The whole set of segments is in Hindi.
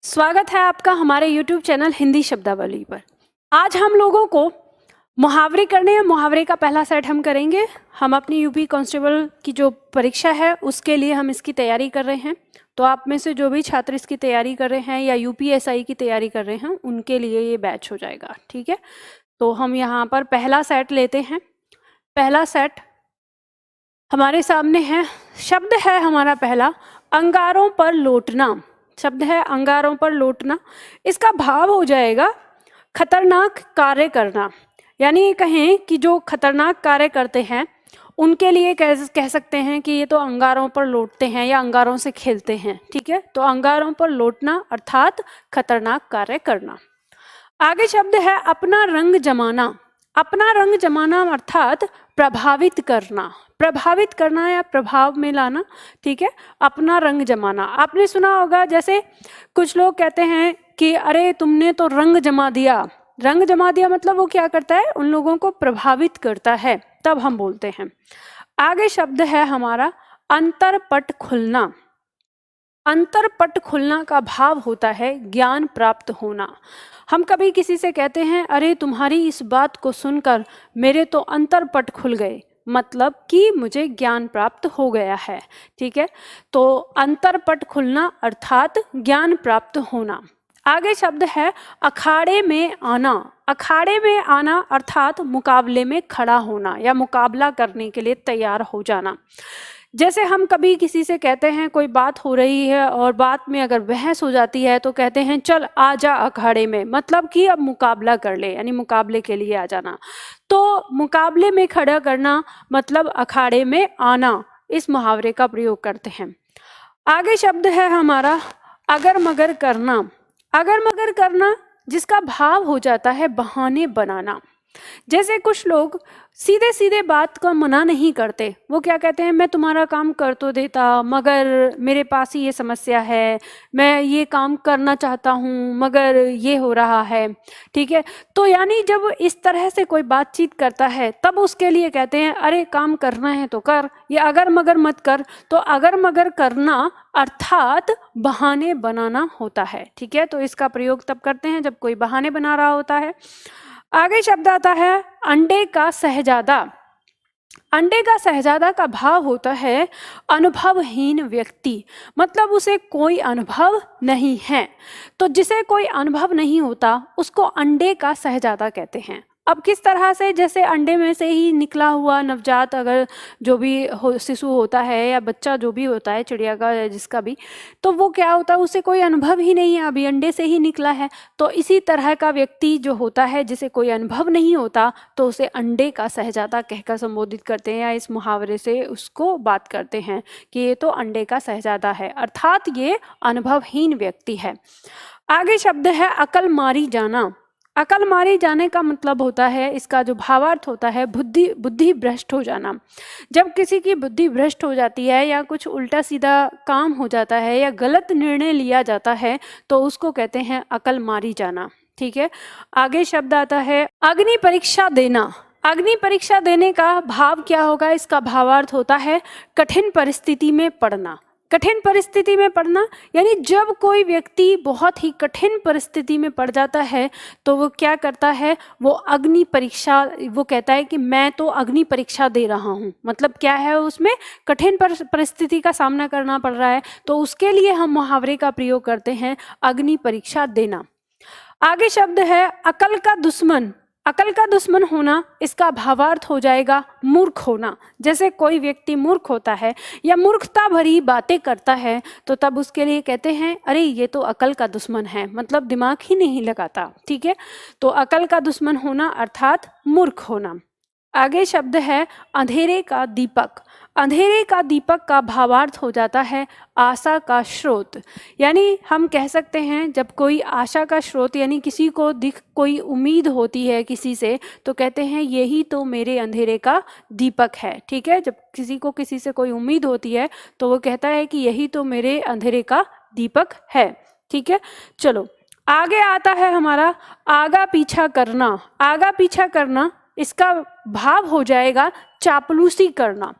स्वागत है आपका हमारे YouTube चैनल हिंदी शब्दावली पर। आज हम लोगों को मुहावरे करने हैं। मुहावरे का पहला सेट हम करेंगे। हम अपनी यूपी कांस्टेबल की जो परीक्षा है उसके लिए हम इसकी तैयारी कर रहे हैं। तो आप में से जो भी छात्र इसकी तैयारी कर रहे हैं या यूपीएसआई की तैयारी कर रहे हैं उनके लिए ये बैच हो जाएगा, ठीक है। तो हम यहाँ पर पहला सेट लेते हैं। पहला सेट हमारे सामने है। शब्द है हमारा पहला, अंगारों पर लौटना। शब्द है अंगारों पर लौटना। इसका भाव हो जाएगा खतरनाक कार्य करना। यानी कहें कि जो खतरनाक कार्य करते हैं उनके लिए कह सकते हैं कि ये तो अंगारों पर लौटते हैं या अंगारों से खेलते हैं, ठीक है। तो अंगारों पर लौटना अर्थात खतरनाक कार्य करना। आगे शब्द है अपना रंग जमाना। अपना रंग जमाना अर्थात प्रभावित करना। प्रभावित करना या प्रभाव में लाना, ठीक है। अपना रंग जमाना आपने सुना होगा, जैसे कुछ लोग कहते हैं कि अरे तुमने तो रंग जमा दिया। रंग जमा दिया मतलब वो क्या करता है, उन लोगों को प्रभावित करता है, तब हम बोलते हैं। आगे शब्द है हमारा अंतरपट खुलना। अंतरपट खुलना का भाव होता है ज्ञान प्राप्त होना। हम कभी किसी से कहते हैं अरे तुम्हारी इस बात को सुनकर मेरे तो अंतरपट खुल गए, मतलब कि मुझे ज्ञान प्राप्त हो गया है, ठीक है। तो अंतरपट खुलना अर्थात ज्ञान प्राप्त होना। आगे शब्द है अखाड़े में आना। अखाड़े में आना अर्थात मुकाबले में खड़ा होना या मुकाबला करने के लिए तैयार हो जाना। जैसे हम कभी किसी से कहते हैं कोई बात हो रही है और बात में अगर बहस हो जाती है तो कहते हैं चल आ जा अखाड़े में, मतलब कि अब मुकाबला कर ले, यानी मुकाबले के लिए आ जाना। तो मुकाबले में खड़ा करना मतलब अखाड़े में आना, इस मुहावरे का प्रयोग करते हैं। आगे शब्द है हमारा अगर मगर करना। अगर मगर करना जिसका भाव हो जाता है बहाने बनाना। जैसे कुछ लोग सीधे सीधे बात का मना नहीं करते, वो क्या कहते हैं मैं तुम्हारा काम कर तो देता मगर मेरे पास ही ये समस्या है, मैं ये काम करना चाहता हूँ मगर ये हो रहा है, ठीक है। तो यानी जब इस तरह से कोई बातचीत करता है तब उसके लिए कहते हैं अरे काम करना है तो कर, या अगर मगर मत कर। तो अगर मगर करना अर्थात बहाने बनाना होता है, ठीक है। तो इसका प्रयोग तब करते हैं जब कोई बहाने बना रहा होता है। आगे शब्द आता है अंडे का शहजादा। अंडे का शहजादा का भाव होता है अनुभवहीन व्यक्ति, मतलब उसे कोई अनुभव नहीं है। तो जिसे कोई अनुभव नहीं होता उसको अंडे का शहजादा कहते हैं। अब किस तरह से, जैसे अंडे में से ही निकला हुआ नवजात अगर जो भी शिशु होता है या बच्चा जो भी होता है चिड़िया का या जिसका भी, तो वो क्या होता है उसे कोई अनुभव ही नहीं है, अभी अंडे से ही निकला है। तो इसी तरह का व्यक्ति जो होता है जिसे कोई अनुभव नहीं होता तो उसे अंडे का शहजादा कहकर संबोधित करते हैं, या इस मुहावरे से उसको बात करते हैं कि ये तो अंडे का शहजादा है, अर्थात ये अनुभवहीन व्यक्ति है। आगे शब्द है अकल मारी जाना। अकल मारी जाने का मतलब होता है, इसका जो भावार्थ होता है बुद्धि भ्रष्ट हो जाना। जब किसी की बुद्धि भ्रष्ट हो जाती है या कुछ उल्टा सीधा काम हो जाता है या गलत निर्णय लिया जाता है तो उसको कहते हैं अकल मारी जाना, ठीक है। आगे शब्द आता है अग्नि परीक्षा देना। अग्नि परीक्षा देने का भाव क्या होगा, इसका भावार्थ होता है कठिन परिस्थिति में पड़ना। कठिन परिस्थिति में पड़ना यानी जब कोई व्यक्ति बहुत ही कठिन परिस्थिति में पड़ जाता है तो वो क्या करता है, वो अग्नि परीक्षा, वो कहता है कि मैं तो अग्नि परीक्षा दे रहा हूँ, मतलब क्या है उसमें कठिन परिस्थिति का सामना करना पड़ रहा है, तो उसके लिए हम मुहावरे का प्रयोग करते हैं अग्नि परीक्षा देना। आगे शब्द है अकल का दुश्मन। अकल का दुश्मन होना, इसका भावार्थ हो जाएगा मूर्ख होना। जैसे कोई व्यक्ति मूर्ख होता है या मूर्खता भरी बातें करता है तो तब उसके लिए कहते हैं अरे ये तो अकल का दुश्मन है, मतलब दिमाग ही नहीं लगाता, ठीक है। तो अकल का दुश्मन होना अर्थात मूर्ख होना। आगे शब्द है अंधेरे का दीपक। अंधेरे का दीपक का भावार्थ हो जाता है आशा का स्रोत। यानी हम कह सकते हैं जब कोई आशा का स्रोत यानी किसी को कोई उम्मीद होती है किसी से तो कहते हैं यही तो मेरे अंधेरे का दीपक है, ठीक है। जब किसी को किसी से कोई उम्मीद होती है तो वो कहता है कि यही तो मेरे अंधेरे का दीपक है, ठीक है। चलो आगे आता है हमारा आगा पीछा करना। आगा पीछा करना, इसका भाव हो जाएगा चापलूसी करना।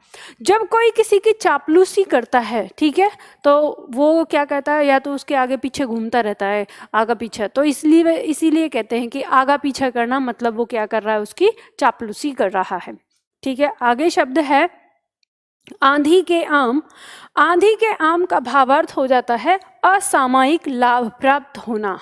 जब कोई किसी की चापलूसी करता है, ठीक है, तो वो क्या कहता है, या तो उसके आगे पीछे घूमता रहता है, आगा पीछे, तो इसीलिए कहते हैं कि आगा पीछा करना, मतलब वो क्या कर रहा है, उसकी चापलूसी कर रहा है। ठीक है, आगे शब्द है आंधी के आम। आंधी के आम का भावार्थ हो जाता है असामयिक लाभ प्राप्त होना।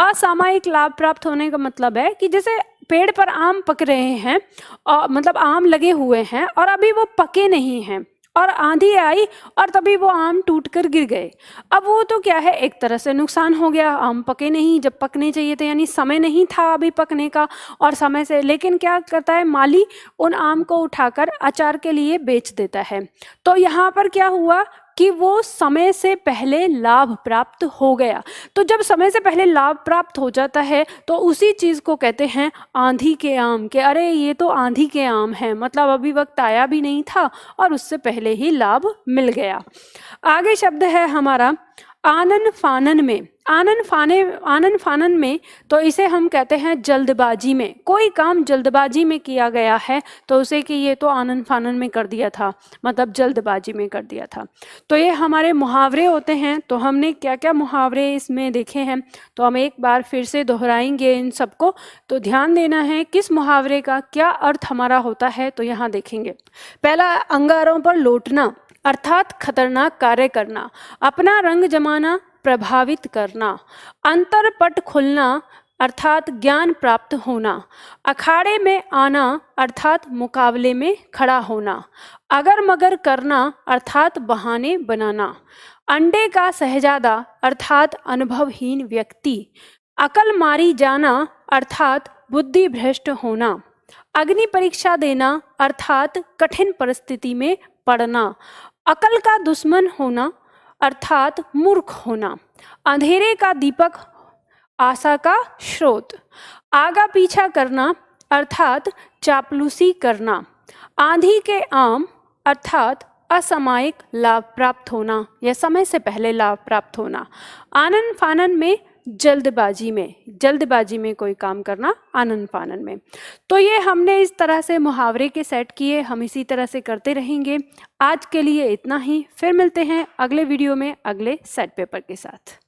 असामयिक लाभ प्राप्त होने का मतलब है कि जैसे पेड़ पर आम पक रहे हैं, और मतलब आम लगे हुए हैं और अभी वो पके नहीं हैं, और आंधी आई और तभी वो आम टूटकर गिर गए। अब वो तो क्या है, एक तरह से नुकसान हो गया, आम पके नहीं जब पकने चाहिए थे, यानी समय नहीं था अभी पकने का और समय से, लेकिन क्या करता है माली, उन आम को उठाकर अचार के लिए बेच देता है। तो यहाँ पर क्या हुआ कि वो समय से पहले लाभ प्राप्त हो गया। तो जब समय से पहले लाभ प्राप्त हो जाता है तो उसी चीज़ को कहते हैं आंधी के आम, के अरे ये तो आंधी के आम है, मतलब अभी वक्त आया भी नहीं था और उससे पहले ही लाभ मिल गया। आगे शब्द है हमारा आनन फानन में। आनन फानन में, तो इसे हम कहते हैं जल्दबाजी में। कोई काम जल्दबाजी में किया गया है तो उसे कि ये तो आनन फानन में कर दिया था, मतलब जल्दबाजी में कर दिया था। तो ये हमारे मुहावरे होते हैं। तो हमने क्या क्या मुहावरे इसमें देखे हैं, तो हम एक बार फिर से दोहराएंगे इन सबको। तो ध्यान देना है किस मुहावरे का क्या अर्थ हमारा होता है, तो यहाँ देखेंगे। पहला, अंगारों पर लौटना अर्थात खतरनाक कार्य करना। अपना रंग जमाना, प्रभावित करना। अंतरपट खुलना अर्थात ज्ञान प्राप्त होना। अखाड़े में आना अर्थात मुकाबले में खड़ा होना। अगर मगर करना अर्थात बहाने बनाना। अंडे का शहजादा अर्थात अनुभवहीन व्यक्ति। अकल मारी जाना अर्थात बुद्धि भ्रष्ट होना। अग्नि परीक्षा देना अर्थात कठिन परिस्थिति में पड़ना। अकल का दुश्मन होना अर्थात मूर्ख होना। अंधेरे का दीपक आशा का स्रोत। आगा पीछा करना अर्थात चापलूसी करना। आंधी के आम अर्थात असामयिक लाभ प्राप्त होना या समय से पहले लाभ प्राप्त होना। आनन फानन में जल्दबाजी में कोई काम करना, आनन फानन में। तो ये हमने इस तरह से मुहावरे के सेट किए, हम इसी तरह से करते रहेंगे। आज के लिए इतना ही, फिर मिलते हैं अगले वीडियो में अगले सेट पेपर के साथ।